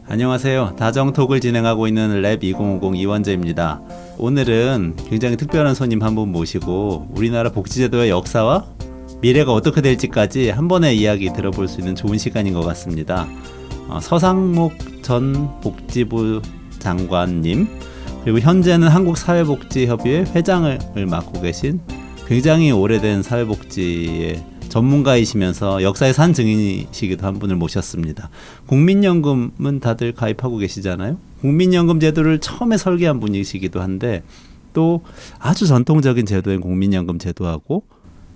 안녕하세요. 다정톡을 진행하고 있는 랩 2050 이원재입니다. 오늘은 굉장히 특별한 손님 한 분 모시고 우리나라 복지제도의 역사와 미래가 어떻게 될지까지 한 번의 이야기 들어볼 수 있는 좋은 시간인 것 같습니다. 서상목 전 복지부 장관님, 그리고 현재는 한국사회복지협의회 회장을 맡고 계신 굉장히 오래된 사회복지의 전문가이시면서 역사의 산 증인이시기도 한 분을 모셨습니다. 국민연금은 다들 가입하고 계시잖아요. 국민연금 제도를 처음에 설계한 분이시기도 한데 또 아주 전통적인 제도인 국민연금 제도하고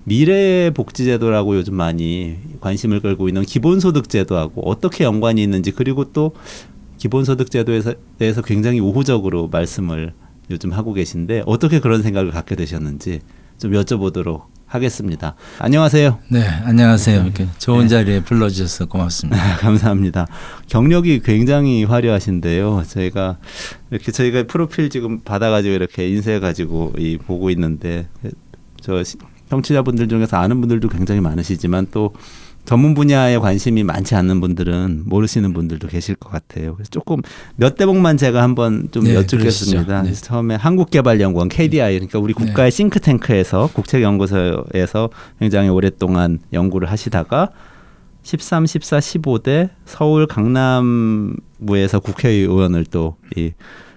미래의 복지제도라고 요즘 많이 관심을 끌고 있는 기본소득 제도하고 어떻게 연관이 있는지, 그리고 또 기본소득 제도에 대해서 굉장히 우호적으로 말씀을 요즘 하고 계신데 어떻게 그런 생각을 갖게 되셨는지 좀 여쭤보도록 하겠습니다. 안녕하세요. 네, 안녕하세요. 이렇게 좋은 자리에 불러주셔서 고맙습니다. 감사합니다. 경력이 굉장히 화려하신데요. 저희가 프로필 지금 받아가지고 이렇게 인쇄해가지고 보고 있는데, 저 청취자분들 중에서 아는 분들도 굉장히 많으시지만 또 전문 분야에 관심이 많지 않는 분들은 모르시는 분들도 계실 것 같아요. 그래서 조금 몇 대목만 제가 한번 좀 여쭙겠습니다. 네. 처음에 한국개발연구원 KDI, 그러니까 우리 국가의 싱크탱크에서 국책연구소에서 굉장히 오랫동안 연구를 하시다가 13, 14, 15대 서울 강남구에서 국회의원을 또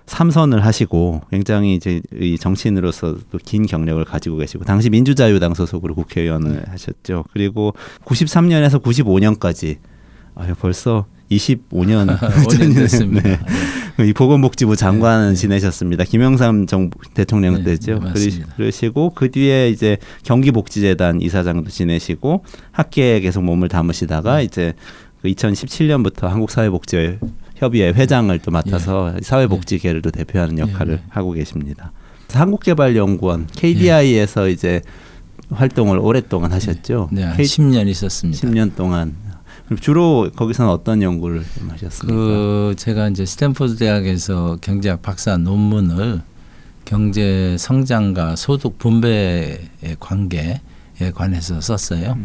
3선을 하시고 굉장히 이제 이 정치인으로서도 긴 경력을 가지고 계시고 당시 민주자유당 소속으로 국회의원을 하셨죠. 그리고 93년에서 95년까지 벌써 25년 5년 됐습니다. 네. 이 보건복지부 장관은 지내셨습니다. 김영삼 대통령 때죠. 그러시고 그 뒤에 이제 경기복지재단 이사장도 지내시고 학계에 계속 몸을 담으시다가 이제 2017년부터 한국사회복지협의회 회장을 또 맡아서 사회복지계를 또 대표하는 역할을 하고 계십니다. 한국개발연구원 KDI에서 이제 활동을 오랫동안 하셨죠. 네, 한 10년 있었습니다. 10년 동안. 주로 거기서는 어떤 연구를 하셨습니까? 제가 이제 스탠포드 대학에서 경제학 박사 논문을 경제 성장과 소득 분배의 관계에 관해서 썼어요.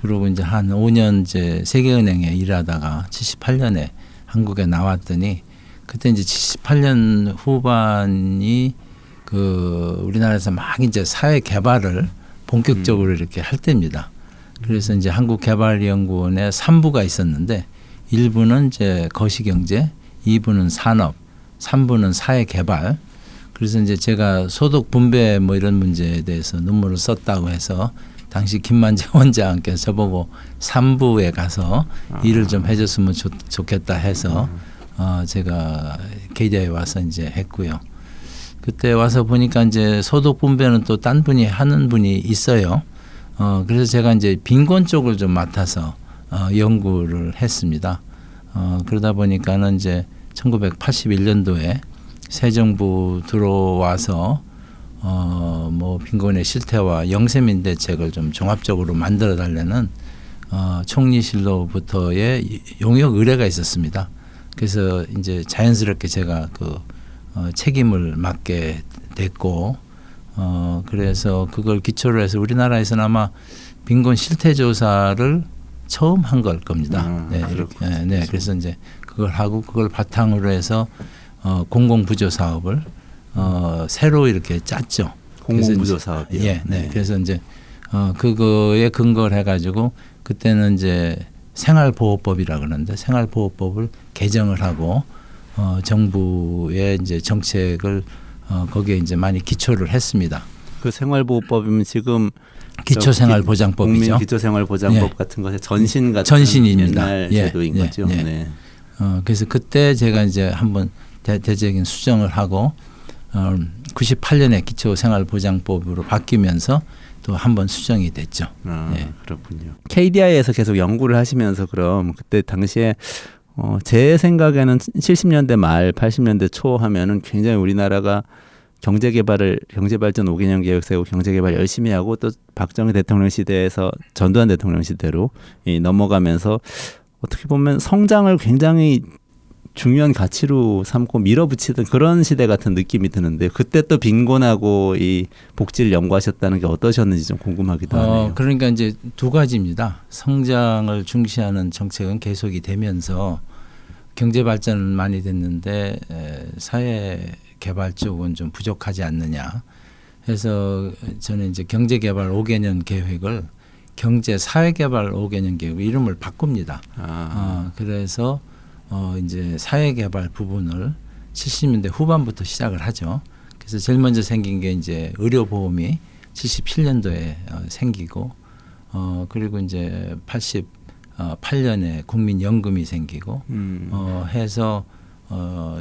그리고 이제 한 5년 이제 세계은행에 일하다가 78년에 한국에 나왔더니 그때 이제 78년 후반이 우리나라에서 막 이제 사회 개발을 본격적으로 이렇게 할 때입니다. 그래서 이제 한국개발연구원에 3부가 있었는데 1부는 이제 거시경제, 2부는 산업, 3부는 사회개발. 그래서 이제 제가 소득 분배 뭐 이런 문제에 대해서 논문을 썼다고 해서 당시 김만재 원장께서 저보고 3부에 가서 일을 좀 해줬으면 좋겠다 해서 제가 KDI에 와서 이제 했고요. 그때 와서 보니까 이제 소득 분배는 또 딴 분이 하는 분이 있어요. 그래서 제가 이제 빈곤 쪽을 좀 맡아서 연구를 했습니다. 그러다 보니까는 이제 1981년도에 새 정부 들어와서 뭐 빈곤의 실태와 영세민 대책을 좀 종합적으로 만들어 달라는 총리실로부터의 용역 의뢰가 있었습니다. 그래서 이제 자연스럽게 제가 책임을 맡게 됐고, 그래서 그걸 기초로 해서 우리나라에서는 아마 빈곤 실태 조사를 처음 한 걸 겁니다. 네, 그래서 이제 그걸 하고 그걸 바탕으로 해서 공공부조 사업을 새로 이렇게 짰죠. 공공부조 사업이요. 네. 그래서 이제 그거에 근거를 해가지고 그때는 이제 생활보호법이라 그러는데 생활보호법을 개정을 하고 정부의 이제 정책을 거기에 이제 많이 기초를 했습니다. 그 생활보호법이면 지금 기초생활보장법이죠. 국민 기초생활보장법 같은 것의 전신 같은 전신입니다. 옛날 제도인 거죠. 네. 그래서 그때 제가 이제 한번 대대적인 수정을 하고 98년에 기초생활보장법으로 바뀌면서 또 한번 수정이 됐죠. 그렇군요. KDI에서 계속 연구를 하시면서 그럼 그때 당시에 제 생각에는 70년대 말 80년대 초 하면은 굉장히 우리나라가 경제발전 5개년 계획 세우고 경제개발 열심히 하고 또 박정희 대통령 시대에서 전두환 대통령 시대로 넘어가면서 어떻게 보면 성장을 굉장히 중요한 가치로 삼고 밀어붙이던 그런 시대 같은 느낌이 드는데 그때 또 빈곤하고 이 복지를 연구하셨다는 게 어떠셨는지 좀 궁금하기도 하네요. 그러니까 이제 두 가지입니다. 성장을 중시하는 정책은 계속이 되면서 경제 발전은 많이 됐는데 사회 개발 쪽은 좀 부족하지 않느냐 해서 저는 이제 경제 개발 5개년 계획을 경제 사회 개발 5개년 계획 이름을 바꿉니다. 그래서 이제 사회 개발 부분을 70년대 후반부터 시작을 하죠. 그래서 제일 먼저 생긴 게 이제 의료보험이 77년도에 생기고 그리고 이제 88년에 국민연금이 생기고 해서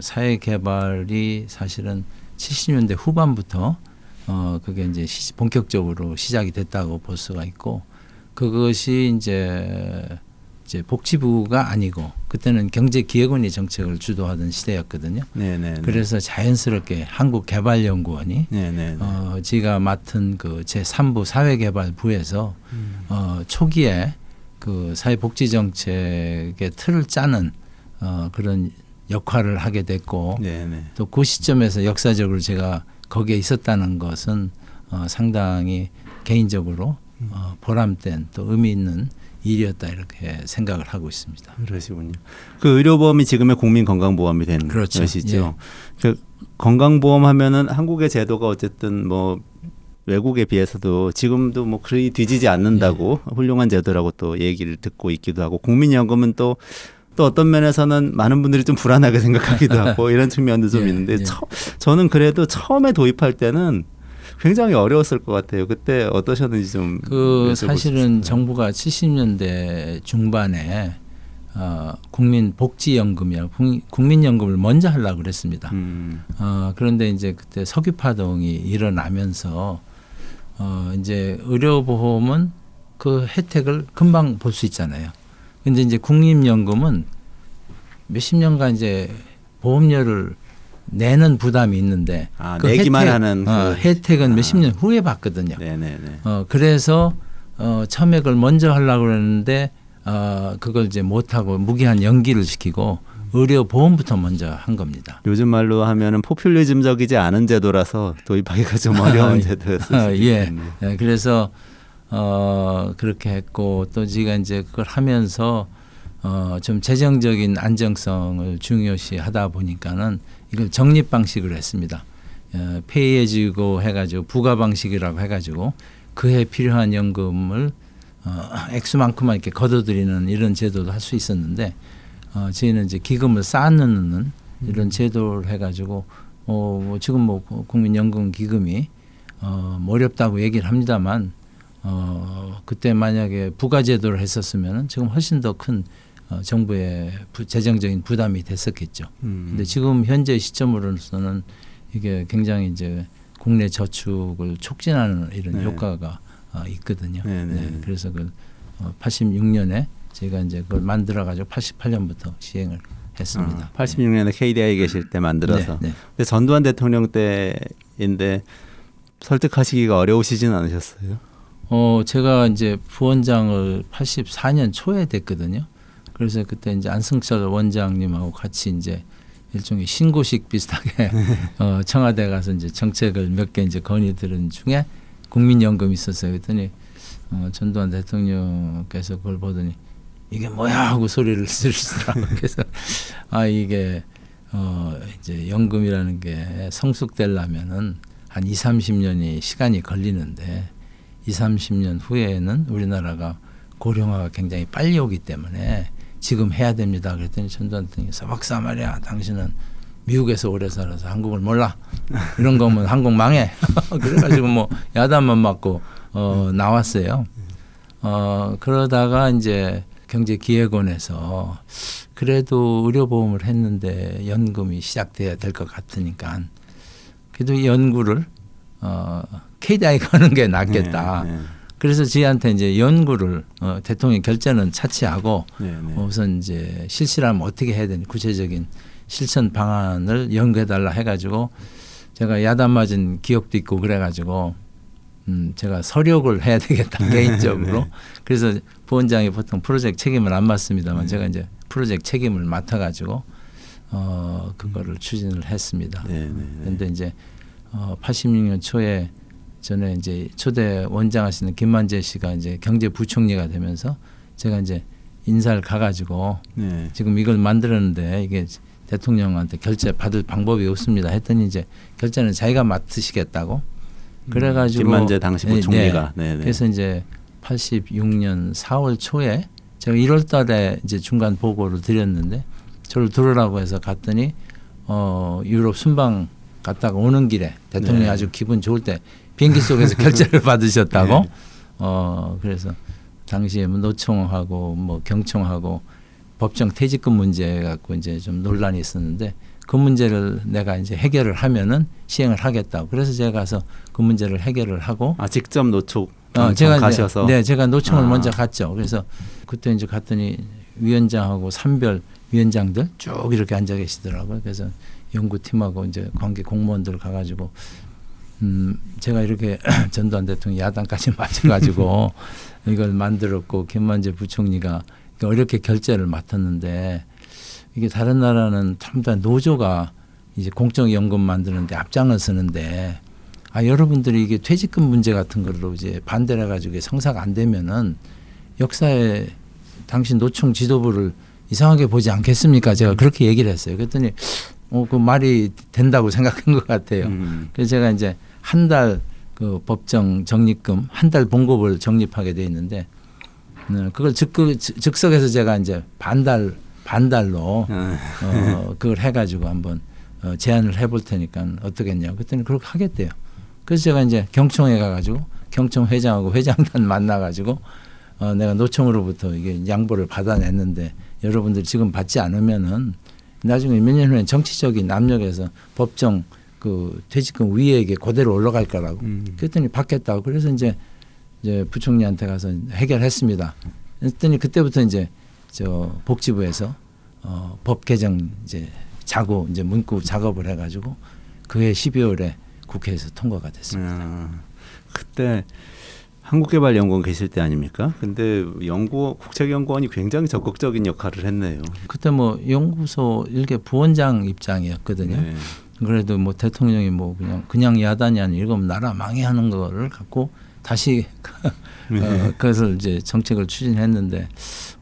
사회 개발이 사실은 70년대 후반부터 그게 이제 본격적으로 시작이 됐다고 볼 수가 있고 그것이 이제 복지부가 아니고 그때는 경제기획원이 정책을 주도하던 시대였거든요. 네네. 그래서 자연스럽게 한국개발연구원이 네네. 제가 맡은 그 제3부 사회개발부에서 초기에 그 사회복지정책의 틀을 짜는 그런 역할을 하게 됐고 네네. 또 그 시점에서 역사적으로 제가 거기에 있었다는 것은 상당히 개인적으로 보람된 또 의미 있는 일이었다 이렇게 생각을 하고 있습니다. 그러시군요. 그 의료보험이 지금의 국민건강보험이 된 그렇죠. 것이죠. 그 건강보험 하면은 한국의 제도가 어쨌든 뭐 외국에 비해서도 지금도 뭐 그리 뒤지지 않는다고 훌륭한 제도라고 또 얘기를 듣고 있기도 하고 국민연금은 또 어떤 면에서는 많은 분들이 좀 불안하게 생각하기도 하고 이런 측면도 좀 있는데 저는 그래도 처음에 도입할 때는 굉장히 어려웠을 것 같아요. 그때 어떠셨는지 좀 그 사실은 정부가 70년대 중반에 국민복지연금이라고 국민연금을 먼저 하려고 그랬습니다. 그런데 이제 그때 석유파동이 일어나면서 이제 의료보험은 그 혜택을 금방 볼 수 있잖아요. 근데 이제 국민연금은 몇십 년간 이제 보험료를 내는 부담이 있는데 그 내기만 하는 혜택은 몇십 년 후에 받거든요. 네네네. 그래서 처음에 그걸 먼저 하려고 그랬는데 그걸 이제 못하고 무기한 연기를 시키고 의료보험부터 먼저 한 겁니다. 요즘 말로 하면은 포퓰리즘적이지 않은 제도라서 도입하기가 좀 어려운 제도였어요. 예. 그래서 그렇게 했고 또 제가 이제 그걸 하면서 좀 재정적인 안정성을 중요시 하다 보니까는 이걸 적립 방식으로 했습니다. 페이해지고 해가지고 부가 방식이라고 해가지고 그해 필요한 연금을 액수만큼만 이렇게 걷어들이는 이런 제도도 할 수 있었는데 저희는 이제 기금을 쌓는 이런 제도를 해가지고 지금 뭐 국민연금 기금이 어렵다고 얘기를 합니다만 그때 만약에 부가 제도를 했었으면 지금 훨씬 더 큰 정부의 재정적인 부담이 됐었겠죠. 근데 지금 현재 시점으로서는 이게 굉장히 이제 국내 저축을 촉진하는 이런 효과가 있거든요. 네, 그래서 그 86년에 제가 이제 그걸 만들어 가지고 88년부터 시행을 했습니다. 86년에 KDI에 계실 때 만들어서. 근데 전두환 대통령 때인데 설득하시기가 어려우시진 않으셨어요? 제가 이제 부원장을 84년 초에 됐거든요. 그래서 그때 이제 안승철 원장님하고 같이 이제 일종의 신고식 비슷하게 청와대 가서 이제 정책을 몇 개 이제 건의들은 중에 국민연금이 있었어요. 그랬더니 전두환 대통령께서 그걸 보더니 이게 뭐야 하고 소리를 지르시더라고요. 그래서 이게 이제 연금이라는 게 성숙되려면은 한 20-30년이 시간이 걸리는데 20-30년 후에는 우리나라가 고령화가 굉장히 빨리 오기 때문에 지금 해야 됩니다. 그랬더니 전두환 대통령이 박사 말이야. 당신은 미국에서 오래 살아서 한국을 몰라. 이런 거면 한국 망해. 그래가지고 뭐 야단만 맞고 나왔어요. 그러다가 이제 경제기획원에서 그래도 의료보험을 했는데 연금이 시작돼야 될 것 같으니까 그래도 이 연구를 KDI가 하는 게 낫겠다. 그래서 저희한테 이제 연구를 대통령 결재는 차치하고 우선 이제 실시하면 어떻게 해야 되는 구체적인 실천 방안을 연구해달라 해가지고 제가 야단 맞은 기억도 있고 그래가지고 제가 서력을 해야 되겠다 개인적으로. 그래서 부원장이 보통 프로젝트 책임을 안 맡습니다만 제가 이제 프로젝트 책임을 맡아가지고 그거를 추진을 했습니다. 그런데 이제 86년 초에 전에 이제 초대 원장 하시는 김만재 씨가 이제 경제부총리가 되면서 제가 이제 인사를 가가지고 네. 지금 이걸 만들었는데 이게 대통령한테 결제 받을 방법이 없습니다 했더니 이제 결제는 자기가 맡으시겠다고 그래가지고 김만재 당시 부총리가 네네. 그래서 이제 86년 4월 초에 제가 1월달에 이제 중간 보고를 드렸는데 저를 들으라고 해서 갔더니 유럽 순방 갔다가 오는 길에 대통령이 네. 아주 기분 좋을 때 비행기 속에서 결제를 받으셨다고 네. 그래서 당시에 뭐 노총하고 뭐 경총하고 법정 퇴직금 문제 갖고 이제 좀 논란이 있었는데 그 문제를 내가 이제 해결을 하면은 시행을 하겠다고 그래서 제가 가서 그 문제를 해결을 하고 직접 노총 제가 가셔서 네 제가 노총을 먼저 갔죠. 그래서 그때 이제 갔더니 위원장하고 산별 위원장들 쭉 이렇게 앉아 계시더라고요. 그래서 연구팀하고 이제 관계 공무원들 가가지고 제가 이렇게 전두환 대통령 야당까지 맞아가지고 이걸 만들었고 김만재 부총리가 어렵게 결제를 맡았는데 이게 다른 나라는 전부 다 노조가 이제 공적연금 만드는데 앞장을 서는데 여러분들이 이게 퇴직금 문제 같은 걸로 이제 반대를 해가지고 성사가 안 되면은 역사에 당신 노총 지도부를 이상하게 보지 않겠습니까? 제가 그렇게 얘기를 했어요. 그랬더니 그 말이 된다고 생각한 것 같아요. 그래서 제가 이제 한 달 그 법정 적립금 한 달 봉급을 적립하게 돼 있는데 그걸 즉석에서 제가 이제 반달로 그걸 해가지고 한번 제안을 해볼 테니까 어떻겠냐고 그랬더니 그렇게 하겠대요. 그래서 제가 이제 경총에 가가지고 경총 회장하고 회장단 만나가지고 내가 노총으로부터 이게 양보를 받아냈는데 여러분들 지금 받지 않으면은 나중에 몇 년 후에 정치적인 압력에서 법정 그 퇴직금 위에게 그대로 올라갈 거라고. 그랬더니 받겠다고. 그래서 이제 부총리한테 가서 해결했습니다. 그랬더니 그때부터 이제 저 복지부에서 법 개정 이제 자고 이제 문구 작업을 해가지고 그해 12월에 국회에서 통과가 됐습니다. 그때 한국개발연구원 계실 때 아닙니까? 근데 국책연구원이 굉장히 적극적인 역할을 했네요. 그때 뭐 연구소 일개 부원장 입장이었거든요. 네. 그래도 뭐 대통령이 뭐 그냥 야단이 아니라 이거 나라 망해하는 거를 갖고 다시 그것을 이제 정책을 추진했는데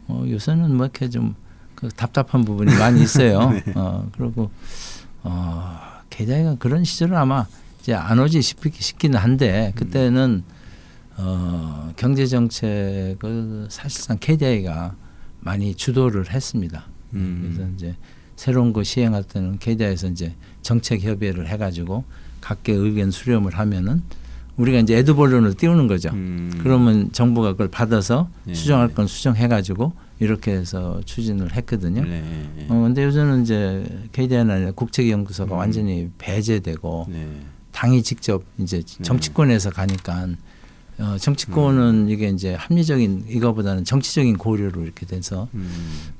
요새는 뭐 이렇게 좀 그 답답한 부분이 많이 있어요. 네. 그리고 계좌가 그런 시절은 아마 이제 안 오지 싶기는 한데 그때는 경제 정책을 사실상 KDI가 많이 주도를 했습니다. 그래서 이제 새로운 거 시행할 때는 KDI에서 이제 정책 협의를 해가지고 각계 의견 수렴을 하면은 우리가 이제 에드벌룬을 띄우는 거죠. 그러면 정부가 그걸 받아서 수정할 건 수정해가지고 이렇게 해서 추진을 했거든요. 근데 요새는 이제 KDI는 아니라 국책연구소가 완전히 배제되고 당이 직접 이제 정치권에서 가니까 정치권은 이게 이제 합리적인 이거보다는 정치적인 고려로 이렇게 돼서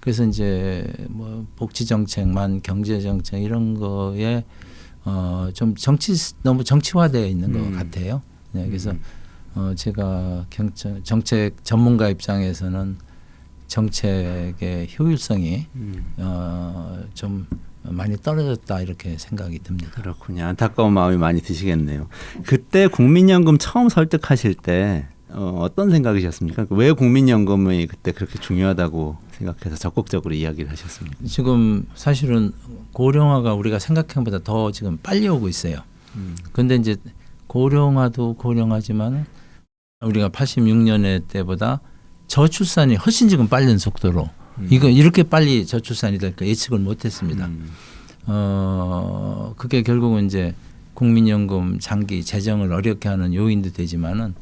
그래서 이제 뭐 복지 정책만 경제 정책 이런 거에 좀 너무 정치화되어 있는 것 같아요. 네, 그래서 제가 정책 전문가 입장에서는 정책의 효율성이 좀 많이 떨어졌다 이렇게 생각이 듭니다. 그렇군요. 안타까운 마음이 많이 드시겠네요. 그때 국민연금 처음 설득하실 때 어떤 생각이셨습니까? 왜 국민연금이 그때 그렇게 중요하다고 생각해서 적극적으로 이야기를 하셨습니까? 지금 사실은 고령화가 우리가 생각한 것보다 더 지금 빨리 오고 있어요. 그런데 이제 고령화도 고령하지만 우리가 86년에 때보다 저출산이 훨씬 지금 빠른 속도로 이거 이렇게 빨리 저출산이 될까 예측을 못했습니다. 그게 결국은 이제 국민연금 장기 재정을 어렵게 하는 요인도 되지만은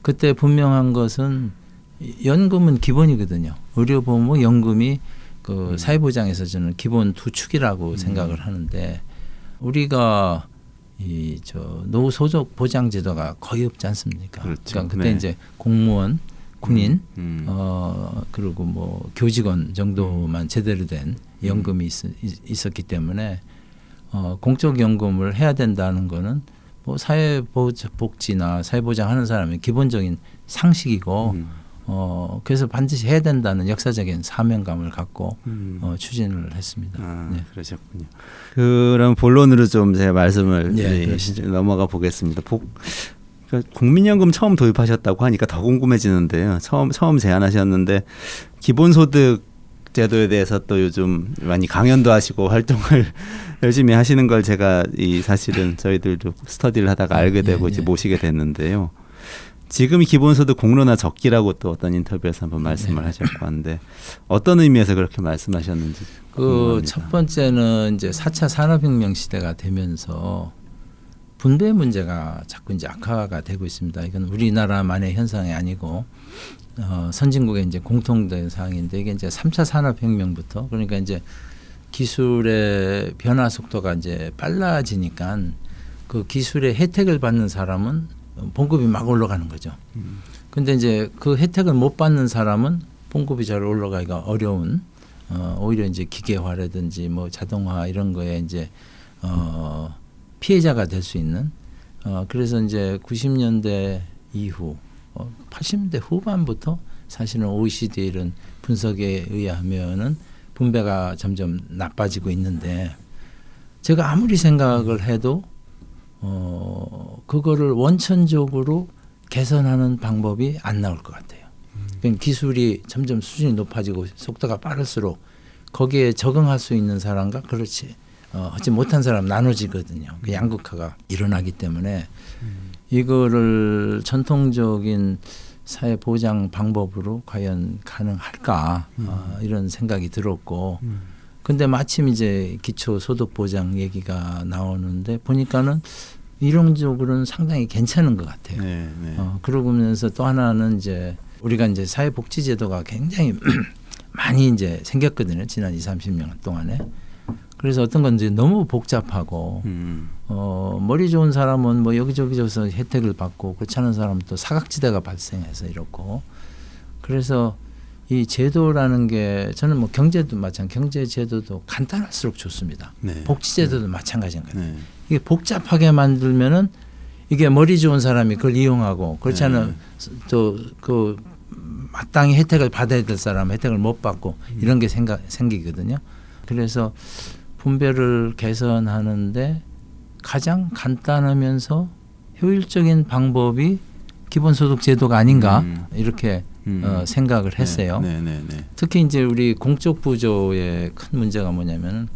그때 분명한 것은 연금은 기본이거든요. 의료보험, 연금이 그 사회보장에서 저는 기본 두 축이라고 생각을 하는데 우리가 노소속 보장 제도가 거의 없지 않습니까? 그렇죠. 그러니까 그때 이제 공무원, 군인, 그리고 뭐 교직원 정도만 제대로 된 연금이 있었기 때문에 공적 연금을 해야 된다는 거는 뭐 사회복지나 사회보장하는 사람의 기본적인 상식이고 그래서 반드시 해야 된다는 역사적인 사명감을 갖고 추진을 했습니다. 네. 그러셨군요. 그럼 본론으로 좀 제가 말씀을 네, 넘어가 보겠습니다. 그러니까 국민연금 처음 도입하셨다고 하니까 더 궁금해지는데요. 처음 제안하셨는데 기본소득 제도에 대해서 또 요즘 많이 강연도 하시고 활동을 열심히 하시는 걸 제가 사실은 저희들도 스터디를 하다가 알게 되고 이제 모시게 됐는데요. 지금 기본소득 공론화 적기라고 또 어떤 인터뷰에서 한번 말씀을 하셨고 한데 어떤 의미에서 그렇게 말씀하셨는지 그 첫 번째는 이제 4차 산업혁명 시대가 되면서 분배 문제가 자꾸 이제 악화가 되고 있습니다. 이건 우리나라만의 현상이 아니고 선진국의 이제 공통된 사항인데 이게 이제 3차 산업혁명부터 그러니까 이제 기술의 변화 속도가 이제 빨라지니까 그 기술의 혜택을 받는 사람은 봉급이 막 올라가는 거죠. 근데 이제 그 혜택을 못 받는 사람은 봉급이 잘 올라가기가 어려운 오히려 이제 기계화라든지 뭐 자동화 이런 거에 이제 피해자가 될 수 있는 그래서 이제 90년대 이후 80년대 후반부터 사실은 OECD 이런 분석에 의하면은 분배가 점점 나빠지고 있는데 제가 아무리 생각을 해도 그거를 원천적으로 개선하는 방법이 안 나올 것 같아요. 그러니까 기술이 점점 수준이 높아지고 속도가 빠를수록 거기에 적응할 수 있는 사람과 그렇지 하지 못한 사람 나눠지거든요. 그 양극화가 일어나기 때문에 이거를 전통적인 사회 보장 방법으로 과연 가능할까 이런 생각이 들었고 근데 마침 이제 기초소득보장 얘기가 나오는데 보니까는 이론적으로는 상당히 괜찮은 것 같아요. 네, 네. 그러면서 또 하나는 이제 우리가 이제 사회복지제도가 굉장히 많이 이제 생겼거든요. 지난 20-30년 동안에. 그래서 어떤 건 이제 너무 복잡하고 머리 좋은 사람은 뭐 여기저기서 혜택을 받고 그렇지 않은 사람은 또 사각지대가 발생해서 이렇고 그래서 이 제도라는 게 저는 뭐 경제도 마찬가지 경제 제도도 간단할수록 좋습니다. 네. 복지 제도도 마찬가지인 거예요. 네. 이게 복잡하게 만들면은 이게 머리 좋은 사람이 그걸 이용하고 그렇지 않은 또 그 마땅히 혜택을 받아야 될 사람은 혜택을 못 받고 이런 게 생기거든요. 그래서 분배를 개선하는데 가장 간단하면서 효율적인 방법이 기본소득 제도가 아닌가 이렇게 생각을 했어요. 네. 특히 이제 우리 공적 부조의 큰 문제가 뭐냐면은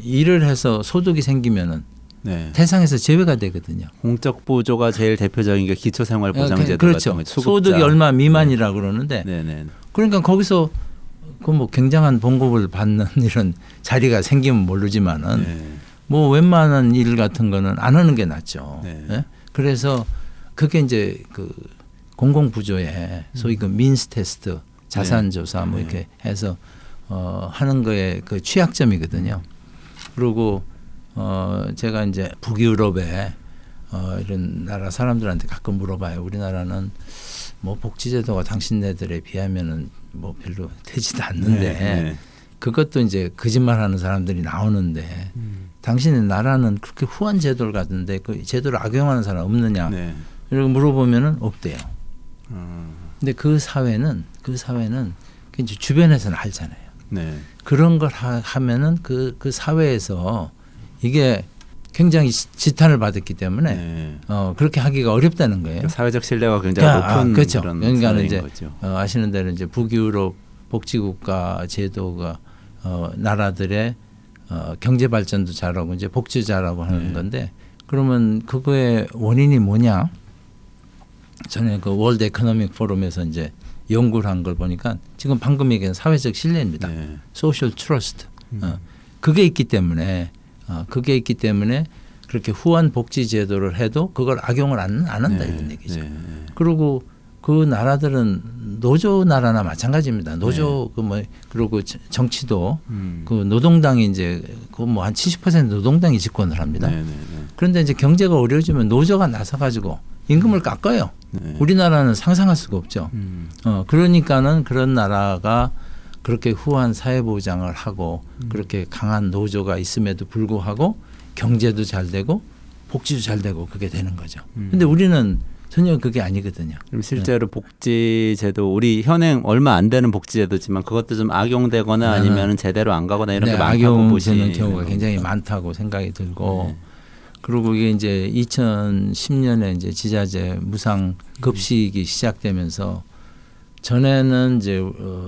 일을 해서 소득이 생기면은 네. 대상에서 제외가 되거든요. 공적 보조가 제일 대표적인 게 기초생활보장제도 그렇죠. 같은 거, 수급자. 소득이 얼마 미만이라고 그러는데 네네. 그러니까 거기서 그 뭐 굉장한 봉급을 받는 이런 자리가 생기면 모르지만은 네. 뭐 웬만한 일 같은 거는 안 하는 게 낫죠. 네. 예? 그래서 그게 이제 그 공공부조에 소위 그 민스 테스트 자산조사 뭐 이렇게 해서 하는 거에 그 취약점이거든요. 그리고 제가 이제 북유럽에 이런 나라 사람들한테 가끔 물어봐요. 우리나라는 뭐 복지제도가 당신네들에 비하면은 뭐 별로 되지도 않는데 네. 그것도 이제 거짓말하는 사람들이 나오는데 당신의 나라는 그렇게 후한 제도를 갖는데 그 제도를 악용하는 사람 없느냐? 네. 이렇게 물어보면은 없대요. 근데 그 사회는 그 이제 주변에서는 알잖아요. 네. 그런 걸 하면은 그 사회에서 이게 굉장히 지탄을 받았기 때문에 네. 그렇게 하기가 어렵다는 거예요. 그러니까 사회적 신뢰가 굉장히 높은 그렇죠. 그런 그러니까 사회인 이제 거죠. 아시는 대로 이제 북유럽 복지국가 제도가 나라들의 경제 발전도 잘하고 이제 복지 잘하고 하는 건데 그러면 그거의 원인이 뭐냐? 전에 그 월드 에코노믹 포럼에서 이제 연구를 한 걸 보니까 지금 방금 얘기한 사회적 신뢰입니다. 네. 소셜 트러스트. 그게 있기 때문에 그렇게 후한 복지 제도를 해도 그걸 악용을 안 한다 이런 얘기죠. 그리고 그 나라들은 노조 나라나 마찬가지입니다. 노조 그 뭐 그리고 정치도 그 노동당이 이제 그 뭐 한 70% 노동당이 집권을 합니다. 그런데 이제 경제가 어려워지면 노조가 나서 가지고 임금을 깎아요. 우리나라는 상상할 수가 없죠. 그러니까는 그런 나라가 그렇게 후한 사회 보장을 하고 그렇게 강한 노조가 있음에도 불구하고 경제도 잘 되고 복지도 잘 되고 그게 되는 거죠. 근데 우리는 전혀 그게 아니거든요. 그럼 실제로 복지제도 우리 현행 얼마 안 되는 복지제도지만 그것도 좀 악용되거나 아니면 제대로 안 가거나 이런 게 많다고 악용되는 보시는 경우가 겁니까? 굉장히 많다고 생각이 들고 그리고 이게 이제 2010년에 이제 지자재 무상 급식이 시작되면서 전에는 이제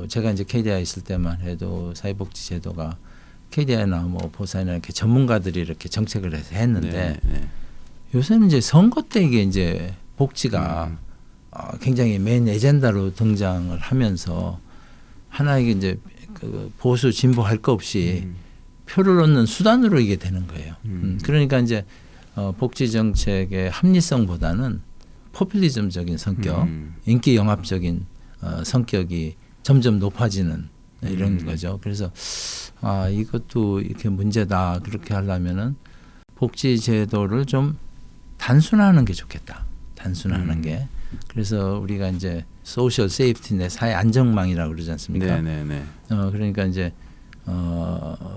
제가 이제 KDI 있을 때만 해도 사회복지 제도가 KDI나 뭐 보살이나 이렇게 전문가들이 이렇게 정책을 해서 했는데 요새는 이제 선거 때 이게 이제 복지가 굉장히 메인 에젠다로 등장을 하면서 하나의 이제 그 보수 진보 할 거 없이 표를 얻는 수단으로 이게 되는 거예요. 그러니까 이제 복지 정책의 합리성보다는 포퓰리즘적인 성격, 인기 영합적인 성격이 점점 높아지는 이런 거죠. 그래서 이것도 이렇게 문제다. 그렇게 하려면은 복지 제도를 좀 단순화하는 게 좋겠다. 단순화하는 게. 그래서 우리가 이제 소셜 세이프티넷 사회 안정망이라고 그러지 않습니까? 그러니까 이제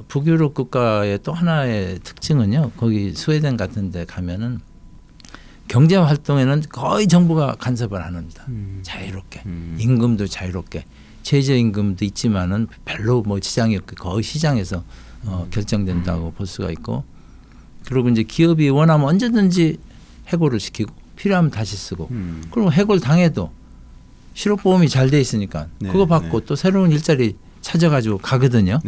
북유럽 국가의 또 하나의 특징은요. 거기 스웨덴 같은 데 가면은 경제 활동에는 거의 정부가 간섭을 안 합니다. 자유롭게. 임금도 자유롭게. 최저임금도 있지만은 별로 뭐 지장이 없고 거의 시장에서 결정된다고 볼 수가 있고 그리고 이제 기업이 원하면 언제든지 해고를 시키고 필요하면 다시 쓰고 그리고 해고를 당해도 실업보험이 잘 돼 있으니까 그거 받고 또 새로운 일자리 찾아가지고 가거든요.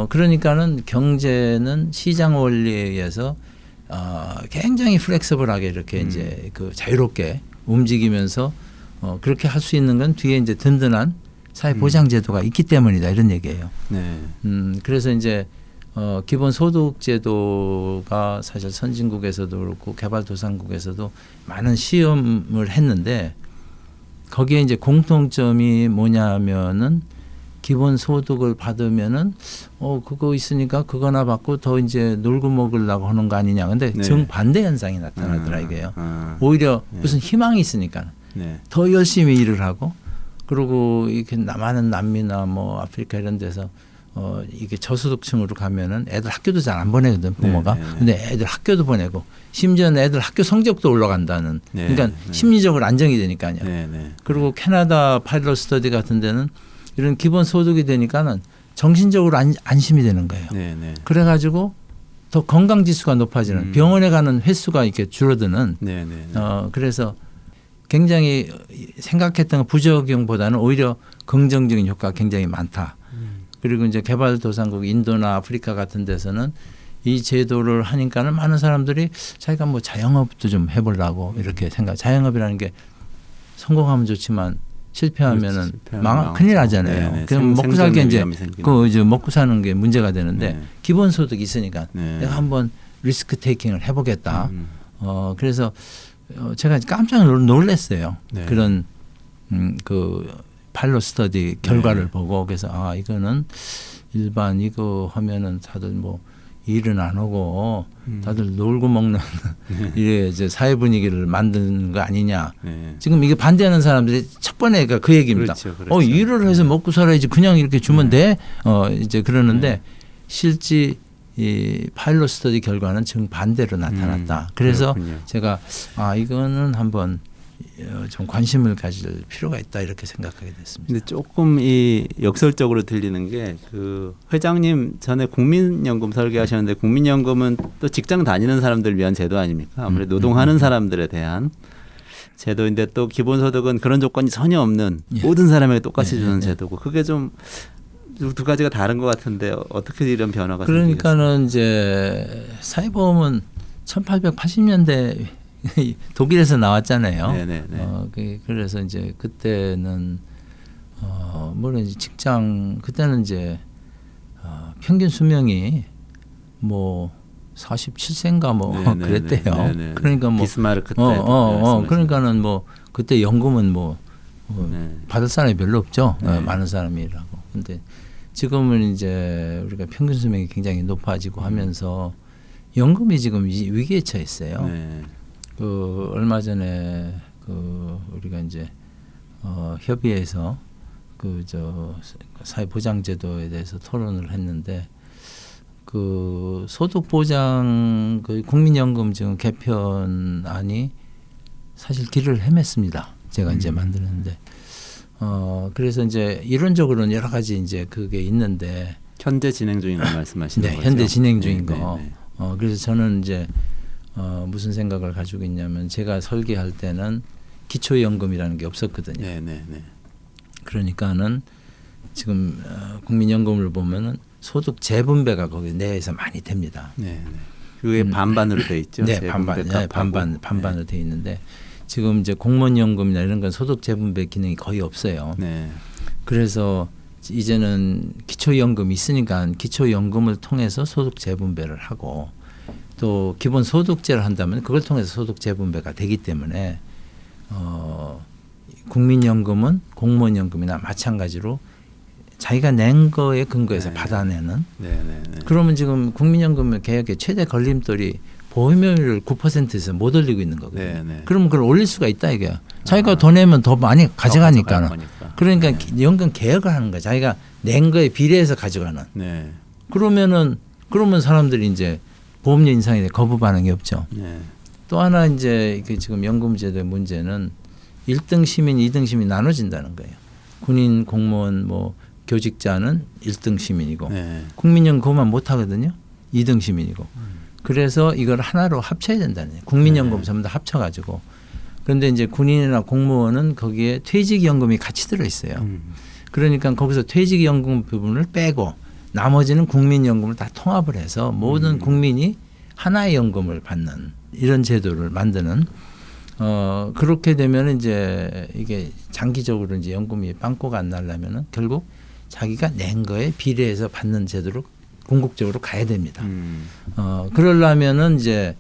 그러니까는 경제는 시장 원리에 의해서 굉장히 플렉서블하게 이렇게 이제 그 자유롭게 움직이면서 그렇게 할 수 있는 건 뒤에 이제 든든한 사회 보장 제도가 있기 때문이다 이런 얘기예요. 그래서 이제 기본 소득 제도가 사실 선진국에서도 그렇고 개발도상국에서도 많은 시험을 했는데 거기에 이제 공통점이 뭐냐면은 기본 소득을 받으면은 그거 있으니까 그거나 받고 더 이제 놀고 먹으려고 하는 거 아니냐. 근데 정반대 현상이 나타나더라 이게요. 오히려 무슨 희망이 있으니까 더 열심히 일을 하고 그리고 이렇게 많은 남미나 뭐 아프리카 이런 데서 이게 저소득층으로 가면은 애들 학교도 잘 안 보내거든 부모가. 근데 애들 학교도 보내고 심지어는 애들 학교 성적도 올라간다는. 그러니까 심리적으로 안정이 되니까요. 그리고 캐나다 파일럿 스터디 같은 데는 이런 기본 소득이 되니까는 정신적으로 안심이 되는 거예요. 그래가지고 더 건강 지수가 높아지는 병원에 가는 횟수가 이렇게 줄어드는. 그래서 굉장히 생각했던 부작용보다는 오히려 긍정적인 효과가 굉장히 많다. 그리고 이제 개발도상국 인도나 아프리카 같은 데서는 이 제도를 하니까는 많은 사람들이 자기가 뭐 자영업도 좀 해보려고 이렇게 생각. 자영업이라는 게 성공하면 좋지만 실패하면은 큰일 나잖아요. 그럼 먹고 살기 이제 먹고 사는 게 문제가 되는데 기본 소득이 있으니까 내가 한번 리스크 테이킹을 해보겠다. 그래서 제가 깜짝 놀랐어요. 그런 그 파일럿 스터디 결과를 보고 그래서 이거는 일반 이거 하면은 다들 뭐 일은 안 하고 다들 놀고 먹는 이래 이제 사회 분위기를 만드는 거 아니냐. 지금 이게 반대하는 사람들이 첫 번째가 그 얘기입니다. 그렇죠. 일을 해서 먹고 살아야지 그냥 이렇게 주면 돼. 이제 그러는데 실제 이 파일럿 스터디 결과는 정반대로 나타났다. 그래서 그렇군요. 제가 이거는 한번 좀 관심을 가질 필요가 있다 이렇게 생각하게 됐습니다. 근데 조금 이 역설적으로 들리는 게 그 회장님 전에 국민연금 설계하셨는데 국민연금은 또 직장 다니는 사람들 위한 제도 아닙니까? 아무래도 노동하는 사람들에 대한 제도인데 또 기본소득은 그런 조건이 전혀 없는 모든 사람에게 똑같이 주는 제도고 그게 좀 두 가지가 다른 것 같은데 어떻게 이런 변화가 그러니까는 이제 사회보험은 1880년대 독일에서 나왔잖아요. 그래서 이제 그때는 물론 이제 직장 그때는 이제 평균 수명이 뭐 47세인가 뭐 그랬대요. 그러니까 뭐 비스마르크 때 그러니까는 뭐 그때 연금은 뭐 받을 사람이 별로 없죠. 많은 사람이 일하고. 근데 지금은 이제 우리가 평균 수명이 굉장히 높아지고 하면서 연금이 지금 위기에 처했어요. 그 얼마 전에 그 우리가 이제 협의회에서 그 사회보장제도에 대해서 토론을 했는데 그 소득보장 그 국민연금 지금 개편안이 사실 길을 헤맸습니다. 제가 이제 만드는데 그래서 이제 이론적으로는 여러 가지 이제 그게 있는데 현재 진행 중인 거 말씀하시는 거죠? 현재 진행 중인 거. 그래서 저는 이제 무슨 생각을 가지고 있냐면 제가 설계할 때는 기초연금이라는 게 없었거든요. 네, 네, 네. 그러니까는 지금 국민연금을 보면은 소득 재분배가 거기 내에서 많이 됩니다. 네, 네. 그게 반반으로 돼 있죠. 네, 반반으로 돼 있는데 지금 이제 공무원연금이나 이런 건 소득 재분배 기능이 거의 없어요. 네. 그래서 이제는 기초연금이 있으니까 기초연금을 통해서 소득 재분배를 하고 또 기본소득제를 한다면 그걸 통해서 소득 재분배가 되기 때문에 국민연금은 공무원연금이나 마찬가지로 자기가 낸 거에 근거해서 네. 받아내는. 네, 네, 네. 그러면 지금 국민연금 개혁의 최대 걸림돌이 보험료를 9%에서 못 올리고 있는 거거든요. 네, 네. 그러면 그걸 올릴 수가 있다 이게요. 자기가 더 내면 더 많이 가져가니까는. 그러니까 네. 연금 개혁을 하는 거야. 자기가 낸 거에 비례해서 가져가는. 네. 그러면 사람들이 이제 보험료 인상에 대해 거부 반응이 없죠. 네. 또 하나 이제 지금 연금제도의 문제는 1등 시민, 2등 시민 나눠진다는 거예요. 군인, 공무원, 뭐 교직자는 1등 시민이고 네. 국민연금 그것만 못 하거든요. 2등 시민이고. 그래서 이걸 하나로 합쳐야 된다는 거예요. 국민연금 전부 다 합쳐가지고. 그런데 이제 군인이나 공무원은 거기에 퇴직연금이 같이 들어 있어요. 그러니까 거기서 퇴직연금 부분을 빼고 나머지는 국민연금을 다 통합을 해서 모든 국민이 하나의 연금을 받는 이런 제도를 만드는 그렇게 되면 이제 이게 장기적으로 이제 연금이 빵꾸가 안 나려면은 결국 자기가 낸 거에 비례해서 받는 제도로 궁극적으로 가야 됩니다. 그러려면은 이제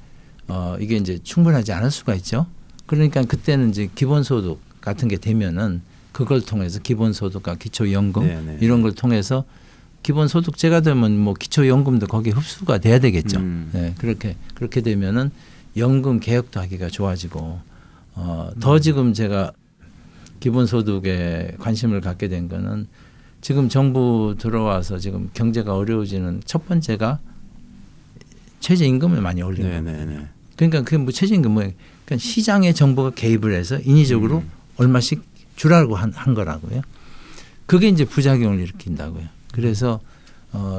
이게 이제 충분하지 않을 수가 있죠. 그러니까 그때는 이제 기본소득 같은 게 되면은 그걸 통해서 기본소득과 기초연금 네네. 이런 걸 통해서 기본소득제가 되면 뭐 기초연금도 거기에 흡수가 돼야 되겠죠. 네, 그렇게 되면은 연금 개혁도 하기가 좋아지고 더 지금 제가 기본소득에 관심을 갖게 된 거는 지금 정부 들어와서 지금 경제가 어려워지는 첫 번째가 최저임금을 많이 올리는 거예요. 네네네. 그러니까 그게 뭐 최저임금 뭐예요? 그러니까 시장에 정부가 개입을 해서 인위적으로 얼마씩 주라고 한 거라고요. 그게 이제 부작용을 일으킨다고요. 그래서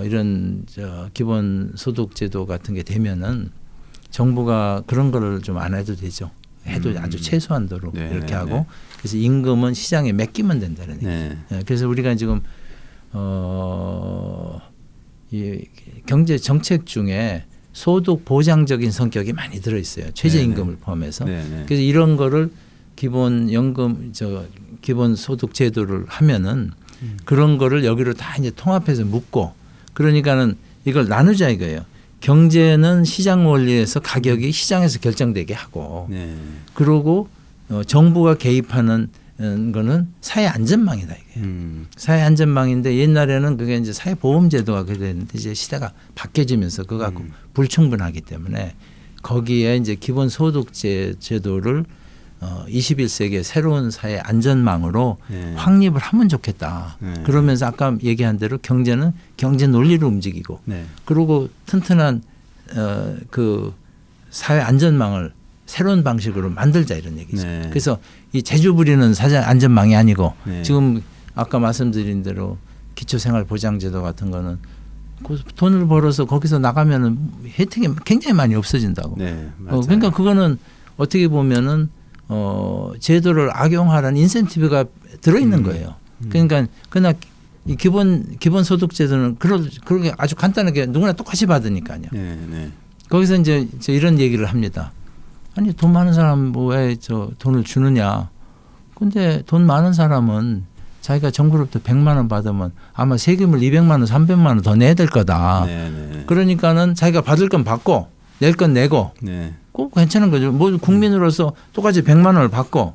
이런 기본소득제도 같은 게 되면은 정부가 그런 거를 좀 안 해도 되죠. 해도 아주 최소한도로 네, 이렇게 네, 하고 네. 그래서 임금은 시장에 맡기면 된다는 얘기죠. 네. 그래서 우리가 지금 이 경제 정책 중에 소득 보장적인 성격이 많이 들어 있어요. 최저임금을 네네. 포함해서. 네네. 그래서 이런 거를 기본 연금 기본 소득 제도를 하면은 그런 거를 여기로 다 이제 통합해서 묶고 그러니까는 이걸 나누자 이거예요. 경제는 시장 원리에서 가격이 시장에서 결정되게 하고 네. 그러고 정부가 개입하는 거는 사회 안전망이다 이게. 사회 안전망인데 옛날에는 그게 이제 사회보험제도가 그랬는데 이제 시대가 바뀌어지면서 그거 갖고 불충분하기 때문에 거기에 이제 기본소득제 제도를 21세기의 새로운 사회 안전망으로 네. 확립을 하면 좋겠다. 네. 그러면서 아까 얘기한 대로 경제는 경제 논리로 움직이고 네. 그리고 튼튼한 그 사회 안전망을 새로운 방식으로 만들자 이런 얘기죠. 네. 그래서 이 재주 부리는 사회 안전망이 아니고 네. 지금 아까 말씀드린 대로 기초생활보장제도 같은 거는 그 돈을 벌어서 거기서 나가면은 혜택이 굉장히 많이 없어진다고. 네. 맞아요. 그러니까 그거는 어떻게 보면은 제도를 악용하라는 인센티브가 들어 있는 거예요. 그러니까 그러나 이 기본 소득 제도는 그렇게 아주 간단하게 누구나 똑같이 받으니까요. 네. 네. 거기서 이제 이런 얘기를 합니다. 아니 돈 많은 사람 왜 저 돈을 주느냐? 근데 돈 많은 사람은 자기가 정부로부터 100만 원 받으면 아마 세금을 200만 원, 300만 원 더 내야 될 거다. 네. 네. 그러니까는 자기가 받을 건 받고 낼 건 내고 네. 꼭 괜찮은 거죠. 뭐 국민으로서 똑같이 100만 원을 받고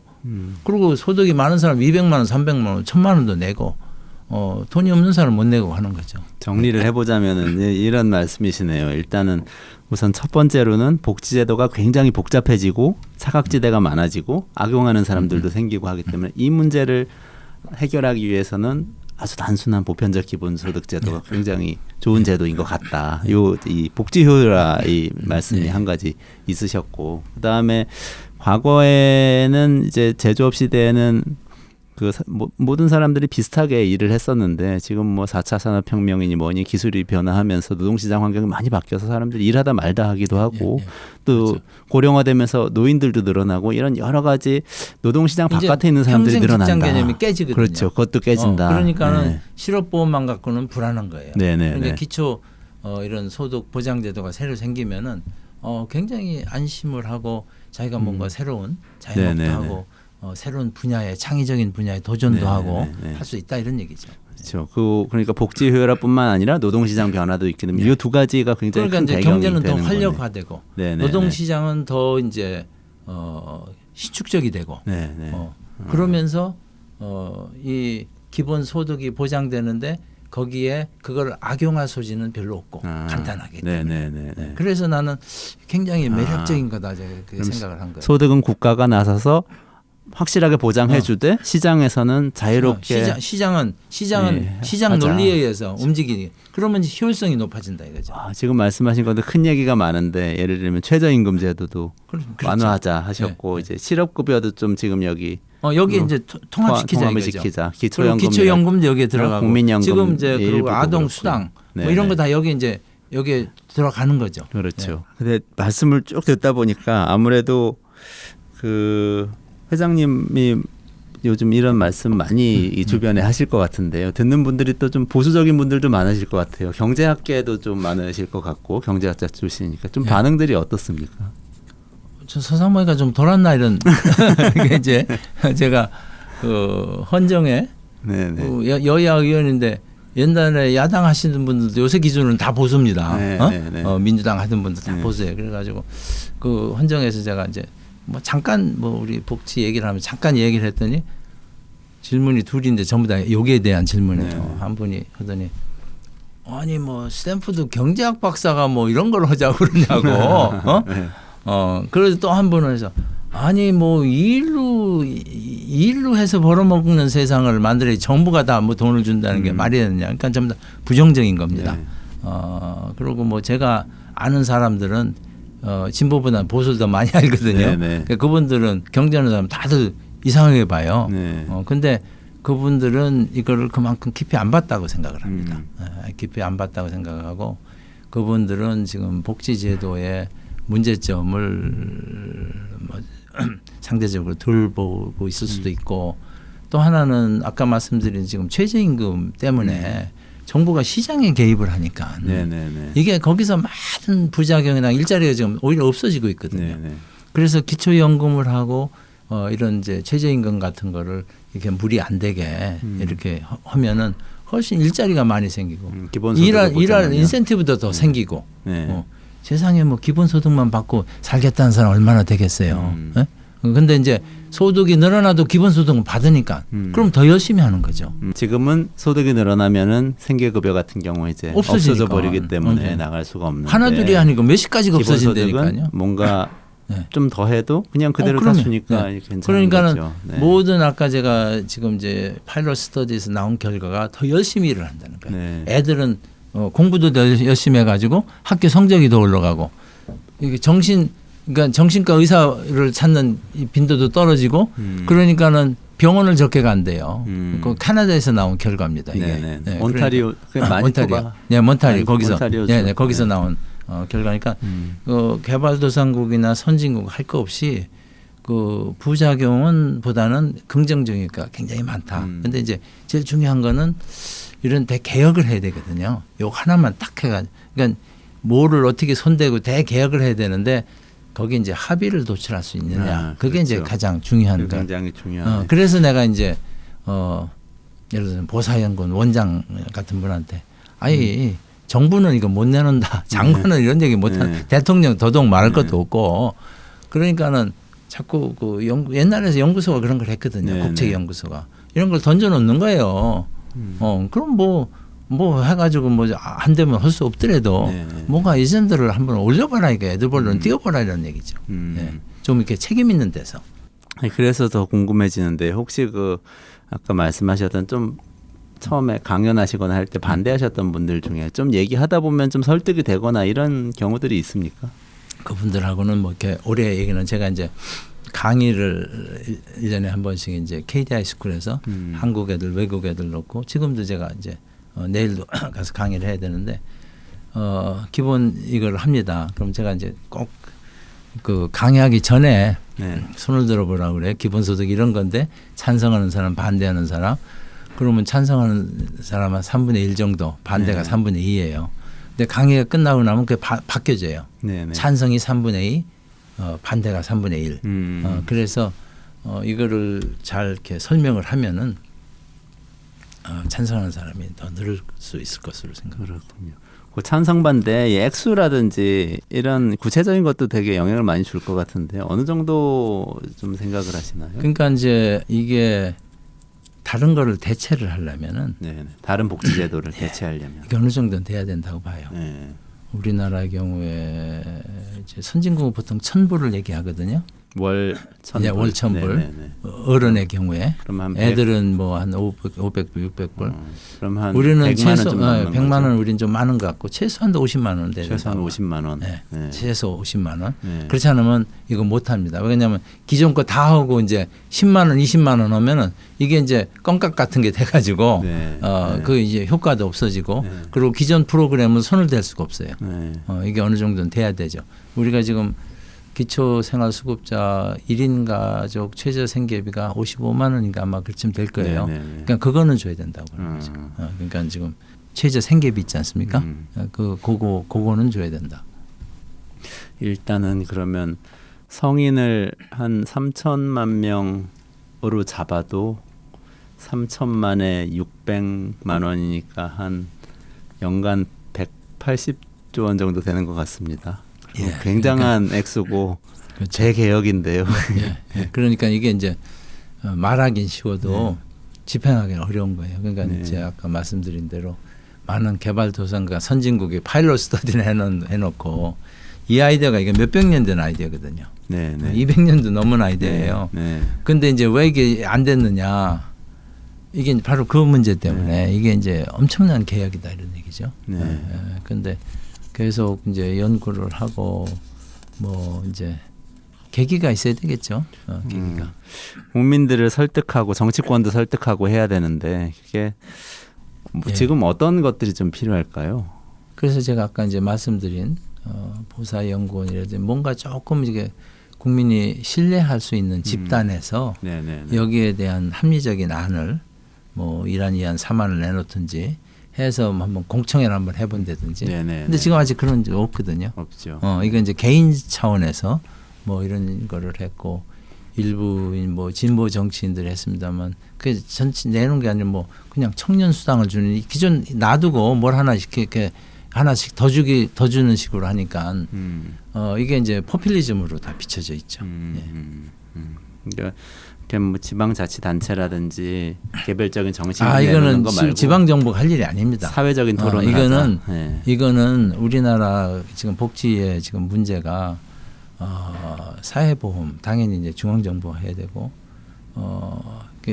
그리고 소득이 많은 사람 200만 원, 300만 원, 1000만 원도 내고 돈이 없는 사람 못 내고 하는 거죠. 정리를 해보자면은 이런 말씀이시네요. 일단은 우선 첫 번째로는 복지제도가 굉장히 복잡해지고 사각지대가 많아지고 악용하는 사람들도 생기고 하기 때문에 이 문제를 해결하기 위해서는 아주 단순한 보편적 기본소득제도가 굉장히 좋은 제도인 것 같다. 이 복지 효율화 이 말씀이 한 가지 있으셨고, 그 다음에 과거에는 이제 제조업 시대에는 모든 사람들이 비슷하게 일을 했었는데 지금 뭐 4차 산업혁명이니 뭐니 기술이 변화하면서 노동시장 환경이 많이 바뀌어서 사람들이 일하다 말다 하기도 하고 또 그렇죠. 고령화되면서 노인들도 늘어나고 이런 여러 가지 노동시장 바깥에 있는 사람들이 평생 늘어난다. 직장 개념이 깨지거든요. 그렇죠. 그것도 깨진다. 그러니까는 네. 실업보험만 갖고는 불안한 거예요. 네네네. 그러니까 기초 이런 소득 보장제도가 새로 생기면은 굉장히 안심을 하고 자기가 뭔가 새로운 자영업도 네네네. 하고 새로운 분야에 창의적인 분야에 도전도 네네네. 하고 네. 할 수 있다 이런 얘기죠. 그렇죠. 그러니까 복지 효율화뿐만 아니라 노동시장 변화도 있기 때문에 이 두 가지가 굉장히 그러니까 큰 이제 배경이 경제는 더 되는 거네요. 활력화되고 네네네. 노동시장은 더 이제 시축적이 되고 네네. 그러면서 이 기본 소득이 보장되는데 거기에 그걸 악용할 소지는 별로 없고 간단하게 때문에. 네네네. 그래서 나는 굉장히 매력적인 거다 제가 그 생각을 한 거예요. 소득은 국가가 나서서 확실하게 보장해주되 시장에서는 자유롭게 시장은 네, 시장 하자. 논리에 의해서 움직이니 그러면 효율성이 높아진다 이거죠. 지금 말씀하신 건데 큰 얘기가 많은데 예를 들면 최저임금 제도도 그렇죠. 완화하자 하셨고 네, 이제 실업급여도 좀 지금 여기 여기 이제 통합시키자 통합을 이거죠. 시키자. 그리고 기초연금도 여기에 들어가고 국민연금 지금 이제 그리고 일부도 아동 그렇고. 수당 뭐 네네. 이런 거 다 여기에 들어가는 거죠. 그렇죠. 근데 말씀을 쭉 듣다 보니까 아무래도 그 회장님이 요즘 이런 말씀 많이 이 주변에 하실 것 같은데요. 듣는 분들이 또 좀 보수적인 분들도 많으실 것 같아요. 경제학계도 좀 많으실 것 같고 경제학자 출신이니까 좀 반응들이 어떻습니까? 저 서상모니까 좀 돌았나 이런 이게 이제 제가 그 헌정에 네네. 그 여야 의원인데 옛날에 야당 하시는 분들도 요새 기준은 다 보수입니다. 네네네. 민주당 하던 분들 다 네. 보수예요. 그래가지고 그 헌정에서 제가 이제 뭐 잠깐 뭐 우리 복지 얘기를 하면 잠깐 얘기를 했더니 질문이 둘인데 전부 다 여기에 대한 질문이에요. 네. 한 분이 하더니 아니 뭐 스탠프드 경제학 박사가 뭐 이런 걸 하자고 그러냐고. 네. 그래서 또 한 분은 해서 아니 뭐 일로 해서 벌어먹는 세상을 만들어야 정부가 다 뭐 돈을 준다는 게 말이 되느냐. 그러니까 전부 다 부정적인 겁니다. 네. 그리고 뭐 제가 아는 사람들은 진보보다 보수를 더 많이 알거든요. 네네. 그러니까 그분들은 경제하는 사람 다들 이상하게 봐요. 네. 근데 그분들은 이거를 그만큼 깊이 안 봤다고 생각을 합니다. 깊이 안 봤다고 생각하고 그분들은 지금 복지제도의 문제점을 뭐 상대적으로 덜 보고 있을 수도 있고 또 하나는 아까 말씀드린 지금 최저임금 때문에 정부가 시장에 개입을 하니까 네네네. 이게 거기서 많은 부작용이나 일자리가 지금 오히려 없어지고 있거든요. 네네. 그래서 기초연금을 하고 이런 이제 최저임금 같은 거를 이렇게 무리 안 되게 이렇게 하면은 훨씬 일자리가 많이 생기고 일할 인센티브도 더 생기고 네. 세상에 뭐 기본소득만 받고 살겠다는 사람 얼마나 되겠어요. 그런데 이제 소득이 늘어나도 기본소득은 받으니까 그럼 더 열심히 하는 거죠. 지금은 소득이 늘어나면은 생계급여 같은 경우 이제 없어져 버리기 때문에 나갈 수가 없는데 하나둘이 아니고 몇 시까지가 없어진다니까요. 뭔가 네. 좀 더 해도 그냥 그대로 다 주니까 괜찮은 그러니까는 거죠. 네. 모든 아까 제가 지금 이제 파일럿 스터디에서 나온 결과가 더 열심히 일을 한다는 거예요. 네. 애들은 공부도 더 열심히 해가지고 학교 성적이 더 올라가고 이게 그러니까 정신과 의사를 찾는 이 빈도도 떨어지고 그러니까는 병원을 적게 간대요. 그 캐나다에서 나온 결과입니다. 이게. 네네. 네, 온타리오, 몬타리오. 네, 몬타리오 거기서. 몬타리오죠. 네, 거기서 나온 결과니까 개발도상국이나 선진국 할 거 없이 그 부작용은 보다는 긍정적이니까 굉장히 많다. 근데 이제 제일 중요한 거는 이런 대개혁을 해야 되거든요. 요 하나만 딱 해가 그러니까 뭐를 어떻게 손대고 대개혁을 해야 되는데 거기 이제 합의를 도출할 수 있느냐. 그게 그렇죠. 이제 가장 중요한 거. 굉장히 중요한. 그래서 내가 이제 예를 들어 보사연구원 원장 같은 분한테 아이 정부는 이거 못 내놓는다. 장관은 이런 얘기 못하는 대통령 더더욱 말할 것도 없고 그러니까는 자꾸 그 옛날에서 연구소가 그런 걸 했거든요. 국책연구소가 이런 걸 던져놓는 거예요. 그럼 뭐 해가지고 뭐 안 되면 할 수 없더라도 뭔가 이젠들을 한번 올려봐라 이게 애들 보려는 띄워봐라 이런 얘기죠. 네. 좀 이렇게 책임 있는 데서. 그래서 더 궁금해지는데 혹시 그 아까 말씀하셨던 좀 처음에 강연하시거나 할 때 반대하셨던 분들 중에 좀 얘기하다 보면 좀 설득이 되거나 이런 경우들이 있습니까? 그분들하고는 뭐 이렇게 오래 얘기는 제가 이제 강의를 1년에 한 번씩 이제 KDI 스쿨에서 한국 애들, 외국 애들 넣고 지금도 제가 이제 내일도 가서 강의를 해야 되는데 기본 이걸 합니다. 그럼 제가 이제 꼭 그 강의하기 전에 네. 손을 들어보라고 그래. 기본소득 이런 건데 찬성하는 사람, 반대하는 사람. 그러면 찬성하는 사람은 3분의 1 정도, 반대가 네. 3분의 2예요. 근데 강의가 끝나고 나면 그게 바뀌어져요. 네, 네. 찬성이 3분의 2, 반대가 3분의 1. 그래서 이거를 잘 이렇게 설명을 하면은 찬성하는 사람이 더 늘을 수 있을 것으로 생각합니다. 그렇군요. 그 찬성 반대 이 액수라든지 이런 구체적인 것도 되게 영향을 많이 줄 것 같은데 어느 정도 좀 생각을 하시나요? 그러니까 이제 이게 다른 거를 대체를 하려면은 네, 네. 다른 복지 제도를 대체하려면 이게 어느 정도는 돼야 된다고 봐요. 네. 우리나라의 경우에 이제 선진국은 보통 1,000불을 얘기하거든요. 월 1,000불. 네, 월 1,000불. 네, 네, 네. 어른의 경우에 그럼 한 100, 애들은 뭐 한 500불, 600불. 그럼 한 우리는 100만 원 최소 좀 넘는 100만 거죠? 원 우리는 좀 많은 것 같고 최소한도 50만 원 돼야 최소한 된다고. 50만 원. 네. 네. 최소 50만 원. 네. 그렇지 않으면 이거 못 합니다. 왜냐하면 기존 거 다 하고 이제 10만 원, 20만 원 하면은 이게 이제 껌값 같은 게 돼가지고 네. 네. 그 이제 효과도 없어지고 네. 그리고 기존 프로그램은 손을 댈 수가 없어요. 네. 이게 어느 정도는 돼야 되죠. 우리가 지금 기초생활수급자 1인 가족 최저 생계비가 55만 원인가 아마 그쯤 될 거예요. 네, 네, 네. 그러니까 그거는 줘야 된다고 그러는 거죠. 그러니까 지금 최저 생계비 있지 않습니까? 그거는 줘야 된다. 일단은 그러면 성인을 한 3천만 명으로 잡아도 3천만에 600만 원이니까 한 연간 180조 원 정도 되는 것 같습니다. 예, 굉장한 액수고 그렇죠. 재개혁인데요. 예. 그러니까 이게 이제 말하긴 쉬워도 네. 집행하기는 어려운 거예요. 그러니까 네. 제가 아까 말씀드린 대로 많은 개발도상과 선진국이 파일럿 스터디를 해놓고 이 아이디어가 이게 몇백 년 된 아이디어거든요. 네, 네. 200년도 넘은 아이디어예요. 네. 근데 이제 왜 이게 안 됐느냐? 이게 바로 그 문제 때문에 이게 이제 엄청난 개혁이다 이런 얘기죠. 네. 근데 계속 이제 연구를 하고 뭐 이제 계기가 있어야 되겠죠. 계기가. 국민들을 설득하고 정치권도 설득하고 해야 되는데 그게 뭐 예. 지금 어떤 것들이 좀 필요할까요? 그래서 제가 아까 이제 말씀드린 보사연구원이라든지 뭔가 조금 이게 국민이 신뢰할 수 있는 집단에서 네, 네, 네. 여기에 대한 합리적인 안을 뭐 이란 3안을 내놓든지 해서 한번 공청회를 한번 해본다든지. 네, 네, 근데 네. 지금 아직 그런 게 없거든요. 없죠. 이건 이제 개인 차원에서 뭐 이런 거를 했고 일부 뭐 진보 정치인들이 했습니다만 그 전체 내놓은 게 아니라 뭐 그냥 청년 수당을 주는 기존 놔두고 뭘 하나씩 이렇게 하나씩 더 주는 식으로 하니까 이게 이제 포퓰리즘으로 다 비춰져 있죠. 그러니까 뭐 지방자치단체라든지 개별적인 정치인이 내놓는 이거는 거 말고 지방 정부가 할 일이 아닙니다. 사회적인 토론을 이거는 하자. 네. 이거는 우리나라 지금 복지의 지금 문제가 사회보험 당연히 이제 중앙정부가 해야 되고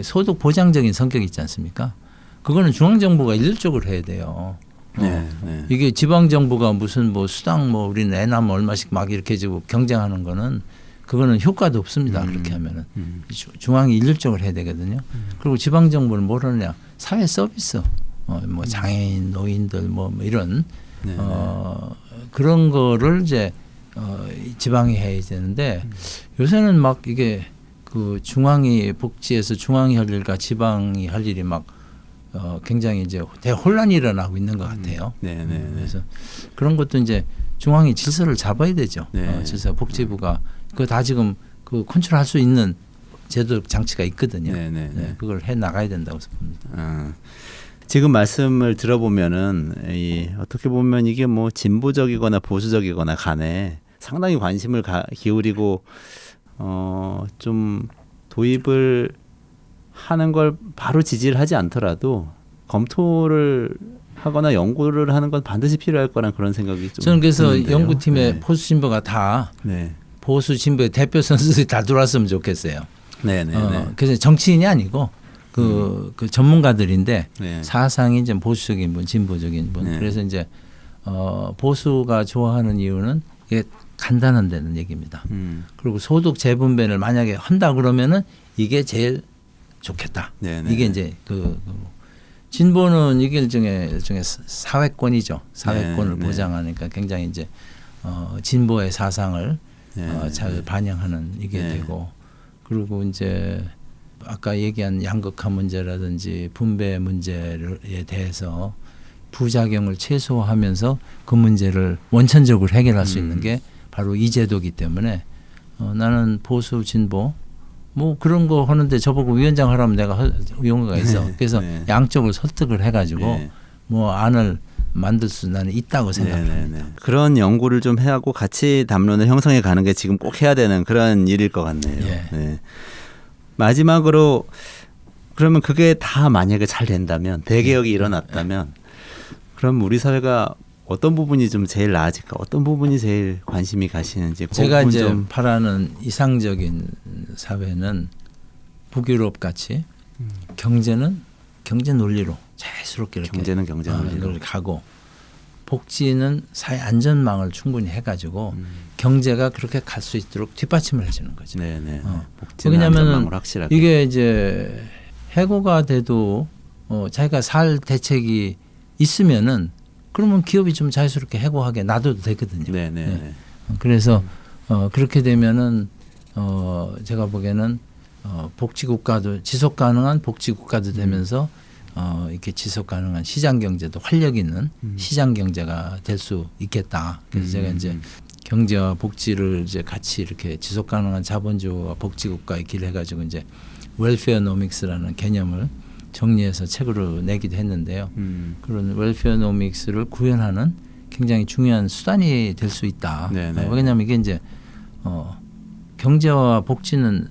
소득 보장적인 성격이 있지 않습니까? 그거는 중앙정부가 일률적으로 해야 돼요. 네, 네. 이게 지방정부가 무슨 뭐 수당 뭐 우리는 애나면 얼마씩 막 이렇게 해주고 경쟁하는 거는 그거는 효과도 없습니다. 그렇게 하면은 중앙이 일률적으로 해야 되거든요. 그리고 지방정부는 뭘 하느냐 사회 서비스 뭐 장애인 노인들 뭐 이런 네, 그런 거를 이제 지방이 해야 되는데 요새는 막 이게 그 중앙이 복지에서 중앙이 할 일과 지방이 할 일이 막 굉장히 이제 대혼란이 일어나고 있는 것 같아요. 네, 네, 그래서 그런 것도 이제 중앙이 질서를 잡아야 되죠. 네. 질서 복지부가 그거 다 지금 그 컨트롤할 수 있는 제도 장치가 있거든요. 네, 네, 네. 그걸 해 나가야 된다고 봅니다. 지금 말씀을 들어보면은 어떻게 보면 이게 뭐 진보적이거나 보수적이거나 간에 상당히 관심을 기울이고 좀 도입을 하는 걸 바로 지지를 하지 않더라도 검토를 하거나 연구를 하는 건 반드시 필요할 거란 그런 생각이 좀 저는 그래서 드는데요. 연구팀에 네. 보수 진보가 다 네. 보수 진보의 대표 선수들이 다 들어왔으면 좋겠어요. 네, 네, 네. 그래서 정치인이 아니고 그 전문가들인데 네. 사상이 이제 보수적인 분, 진보적인 분. 네. 그래서 이제 보수가 좋아하는 이유는 이게 간단한다는 얘기입니다. 그리고 소득 재분배를 만약에 한다 그러면은 이게 제일 좋겠다. 네네. 이게 이제 진보는 이게 일종의 사회권이죠. 사회권을 네, 네. 보장하니까 굉장히 이제 진보의 사상을 네, 잘 네. 반영하는 이게 네. 되고 그리고 이제 아까 얘기한 양극화 문제라든지 분배 문제에 대해서 부작용을 최소화하면서 그 문제를 원천적으로 해결할 수 있는 게 바로 이 제도이기 때문에 나는 보수 진보 뭐 그런 거 하는데 저보고 위원장 하라면 내가 용어가 있어. 네, 그래서 네. 양쪽을 설득을 해가지고 네. 뭐 안을 만들 수 나는 있다고 생각합니다. 네네네. 그런 연구를 좀 해하고 같이 담론을 형성해 가는 게 지금 꼭 해야 되는 그런 일일 것 같네요. 예. 네. 마지막으로 그러면 그게 다 만약에 잘 된다면 대개혁이 일어났다면 그럼 우리 사회가 어떤 부분이 좀 제일 나아질까? 어떤 부분이 제일 관심이 가시는지 그 제가 부분 이제 좀. 바라는 이상적인 사회는 북유럽 같이 경제는 경제 논리로 자유스럽게 이렇게 경제는 경제 논리로. 이걸 가고 복지는 사회 안전망을 충분히 해가지고 경제가 그렇게 갈 수 있도록 뒷받침을 해주는 거죠. 네네. 어. 복지는 왜냐하면은 안전망으로 확실하게. 이게 이제 해고가 돼도 자기가 살 대책이 있으면은 그러면 기업이 좀 자유스럽게 해고하게 놔둬도 되거든요. 네네. 네. 그래서 그렇게 되면은 제가 보기에는 복지 국가도 지속 가능한 복지 국가도 되면서 이렇게 지속 가능한 시장 경제도 활력 있는 시장 경제가 될 수 있겠다. 그래서 제가 이제 경제와 복지를 이제 같이 이렇게 지속 가능한 자본주의와 복지 국가의 길 해가지고 이제 웰페어노믹스라는 개념을 정리해서 책으로 내기도 했는데요. 그런 웰페어노믹스를 구현하는 굉장히 중요한 수단이 될 수 있다. 네네. 왜냐하면 이게 이제 경제와 복지는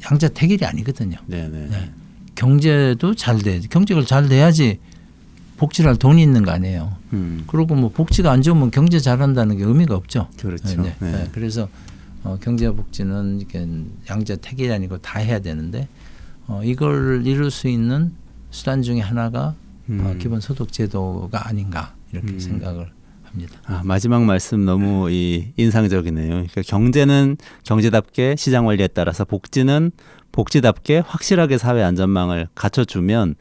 양자택일이 아니거든요. 네네. 네. 경제도 잘 돼. 경제가 잘 돼야지 복지를 할 돈이 있는 거 아니에요. 그리고 뭐 복지가 안 좋으면 경제 잘한다는 게 의미가 없죠. 그렇죠. 네. 네. 네. 그래서 경제와 복지는 이렇게 양자택일이 아니고 다 해야 되는데 이걸 이룰 수 있는 수단 중에 하나가 기본소득 제도가 아닌가 이렇게 생각을 합니다. 마지막 말씀 너무 인상적이네요. 그러니까 경제는 경제답게 시장 원리에 따라서 복지는 복지답게 확실하게 사회 안전망을 갖춰주면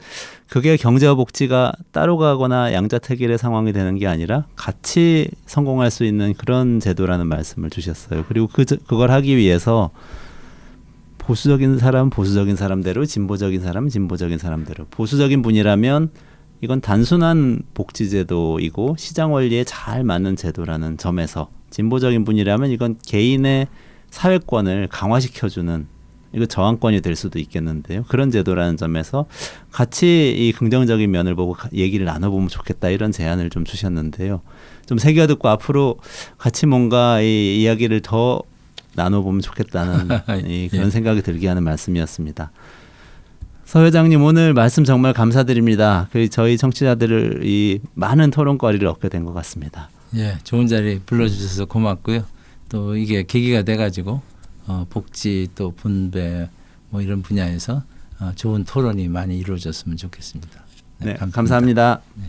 그게 경제와 복지가 따로 가거나 양자택일의 상황이 되는 게 아니라 같이 성공할 수 있는 그런 제도라는 말씀을 주셨어요. 그리고 그걸 하기 위해서 보수적인 사람 보수적인 사람대로 진보적인 사람 진보적인 사람대로 보수적인 분이라면 이건 단순한 복지제도이고 시장 원리에 잘 맞는 제도라는 점에서 진보적인 분이라면 이건 개인의 사회권을 강화시켜주는 이거 저항권이 될 수도 있겠는데요. 그런 제도라는 점에서 같이 이 긍정적인 면을 보고 얘기를 나눠보면 좋겠다 이런 제안을 좀 주셨는데요. 좀 새겨 듣고 앞으로 같이 뭔가 이 이야기를 더 나눠보면 좋겠다는 그런 생각이 들게 하는 말씀이었습니다. 서 회장님 오늘 말씀 정말 감사드립니다. 저희 청취자들을 이 많은 토론거리를 얻게 된 것 같습니다. 예, 좋은 자리 불러주셔서 고맙고요. 또 이게 계기가 돼가지고 복지 또 분배 뭐 이런 분야에서 좋은 토론이 많이 이루어졌으면 좋겠습니다. 네, 감사합니다. 네.